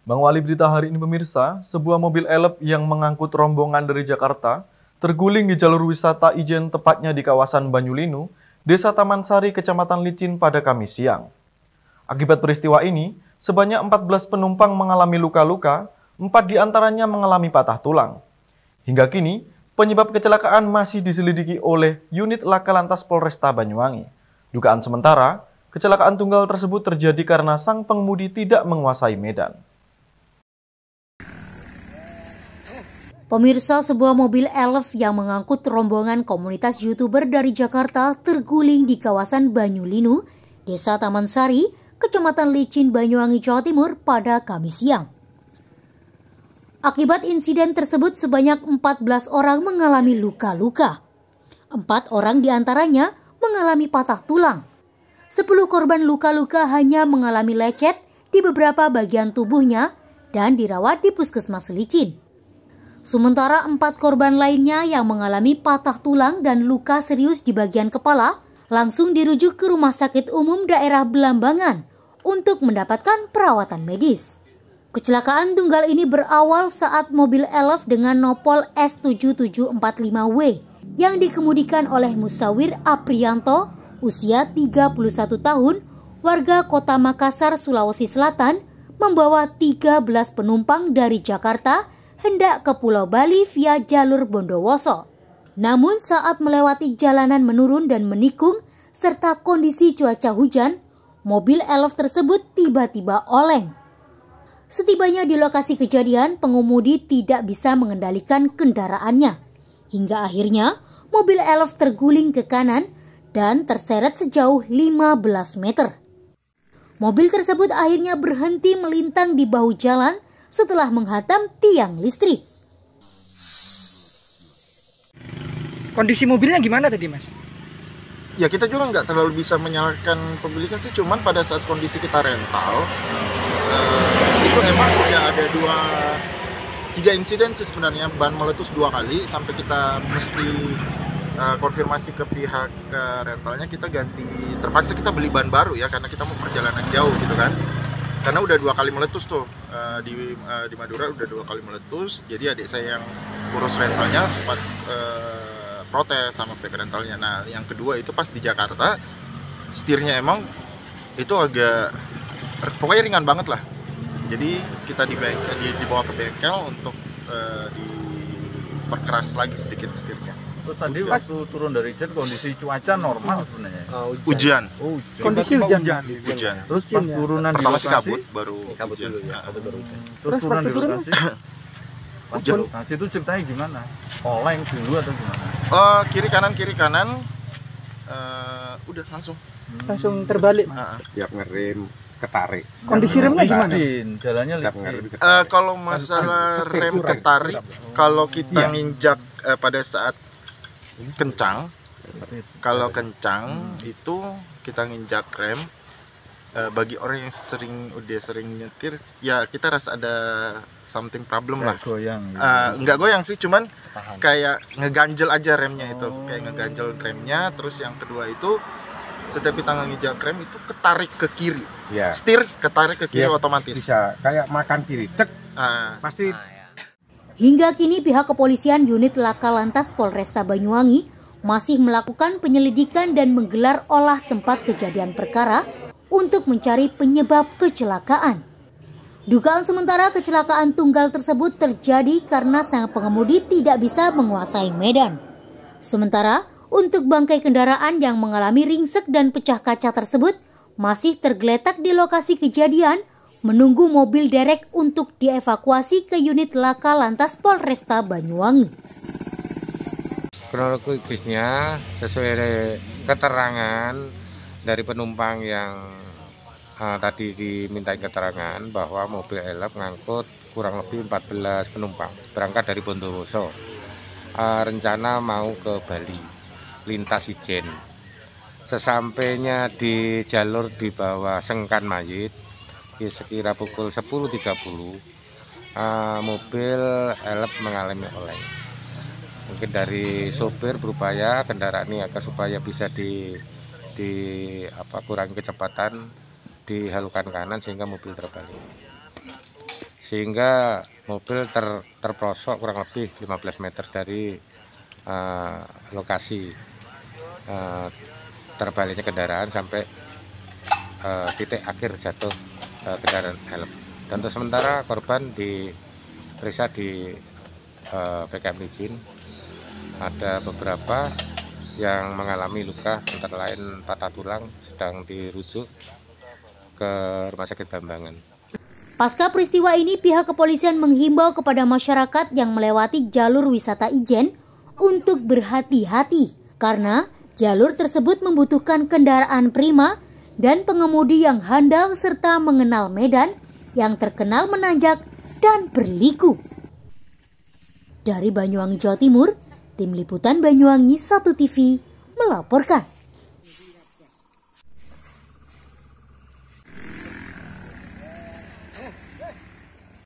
Bang Wali, berita hari ini pemirsa, sebuah mobil elep yang mengangkut rombongan dari Jakarta terguling di jalur wisata Ijen tepatnya di kawasan Banyulinu, Desa Taman Sari, Kecamatan Licin pada Kamis siang. Akibat peristiwa ini, sebanyak 14 penumpang mengalami luka-luka, 4 diantaranya mengalami patah tulang. Hingga kini, penyebab kecelakaan masih diselidiki oleh unit Laka Lantas Polresta Banyuwangi. Dugaan sementara, kecelakaan tunggal tersebut terjadi karena sang pengemudi tidak menguasai medan. Pemirsa, sebuah mobil elf yang mengangkut rombongan komunitas YouTuber dari Jakarta terguling di kawasan Banyulinu, Desa Taman Sari, Kecamatan Licin, Banyuwangi, Jawa Timur pada Kamis siang. Akibat insiden tersebut sebanyak 14 orang mengalami luka-luka. 4 orang diantaranya mengalami patah tulang. 10 korban luka-luka hanya mengalami lecet di beberapa bagian tubuhnya dan dirawat di Puskesmas Licin. Sementara 4 korban lainnya yang mengalami patah tulang dan luka serius di bagian kepala langsung dirujuk ke Rumah Sakit Umum Daerah Belambangan untuk mendapatkan perawatan medis. Kecelakaan tunggal ini berawal saat mobil elf dengan nopol S7745W yang dikemudikan oleh Musawir Aprianto, usia 31 tahun, warga Kota Makassar, Sulawesi Selatan, membawa 13 penumpang dari Jakarta hendak ke Pulau Bali via jalur Bondowoso. Namun saat melewati jalanan menurun dan menikung serta kondisi cuaca hujan, mobil elf tersebut tiba-tiba oleng. Setibanya di lokasi kejadian, pengemudi tidak bisa mengendalikan kendaraannya. Hingga akhirnya mobil elf terguling ke kanan dan terseret sejauh 15 meter. Mobil tersebut akhirnya berhenti melintang di bahu jalan setelah menghantam tiang listrik. Kondisi mobilnya gimana tadi, Mas? Ya, kita juga nggak terlalu bisa menyalahkan pemiliknya sih, cuman pada saat kondisi kita rental itu emang udah ada 3 insiden sih sebenarnya, ban meletus 2 kali sampai kita mesti konfirmasi ke pihak rentalnya, kita terpaksa kita beli ban baru ya, karena kita mau perjalanan jauh gitu kan. Karena udah 2 kali meletus tuh di Madura udah 2 kali meletus. Jadi adik saya yang urus rentalnya sempat protes sama pihak rentalnya. Nah, yang kedua itu pas di Jakarta, setirnya emang itu agak pokoknya ringan banget lah. Jadi kita dibawa ke bengkel untuk diperkeras lagi sedikit setirnya. Terus tadi waktu turun dari jet kondisi cuaca normal sebenarnya. Hujan. Kondisi hujan. Terus pas turunan pertama di sih lokasi, baru hujan. ya. Terus turun di lokasi. Pas di lokasi itu ceritanya gimana? Oleng dulu atau gimana? Kiri kanan. Udah langsung terbalik. Tiap ngerem ketarik. Kondisi remnya gimana? Jalannya kalau masalah rem ketarik, kalau kita nginjak pada saat kencang, kalau kencang itu kita nginjak rem, bagi orang yang udah sering nyetir, ya kita rasa ada something problem lah. Goyang. Nggak goyang sih, cuman kayak ngeganjel aja remnya itu, kayak ngeganjel remnya. Terus yang kedua itu setiap kita nginjak rem itu ketarik ke kiri, ya. Setir ketarik ke kiri Ya, otomatis. bisa kayak makan kiri, tek, pasti. Hingga kini pihak kepolisian unit Laka Lantas Polresta Banyuwangi masih melakukan penyelidikan dan menggelar olah tempat kejadian perkara untuk mencari penyebab kecelakaan. Dugaan sementara kecelakaan tunggal tersebut terjadi karena sang pengemudi tidak bisa menguasai medan. Sementara untuk bangkai kendaraan yang mengalami ringsek dan pecah kaca tersebut masih tergeletak di lokasi kejadian, menunggu mobil derek untuk dievakuasi ke unit Laka Lantas Polresta Banyuwangi. Kronologisnya sesuai keterangan dari penumpang yang tadi diminta keterangan bahwa mobil elf mengangkut kurang lebih 14 penumpang berangkat dari Bondowoso. Rencana mau ke Bali, lintas Ijen. Sesampainya di jalur di bawah Sengkan Mayit, sekira pukul 10.30, mobil elf mengalami oleng. Mungkin dari sopir berupaya kendaraan ini agar supaya bisa kurangi kecepatan, dihalukan kanan sehingga mobil terbalik. sehingga mobil terprosok kurang lebih 15 meter dari lokasi terbaliknya kendaraan sampai titik akhir jatuh kendaraan elf. Dan untuk sementara korban diperiksa di PKM Licin. Ada beberapa yang mengalami luka antara lain patah tulang, sedang dirujuk ke Rumah Sakit Bambangan. Pasca peristiwa ini, pihak kepolisian menghimbau kepada masyarakat yang melewati jalur wisata Ijen untuk berhati-hati karena jalur tersebut membutuhkan kendaraan prima dan pengemudi yang handal serta mengenal medan yang terkenal menanjak dan berliku. Dari Banyuwangi, Jawa Timur, Tim Liputan Banyuwangi 1 TV melaporkan.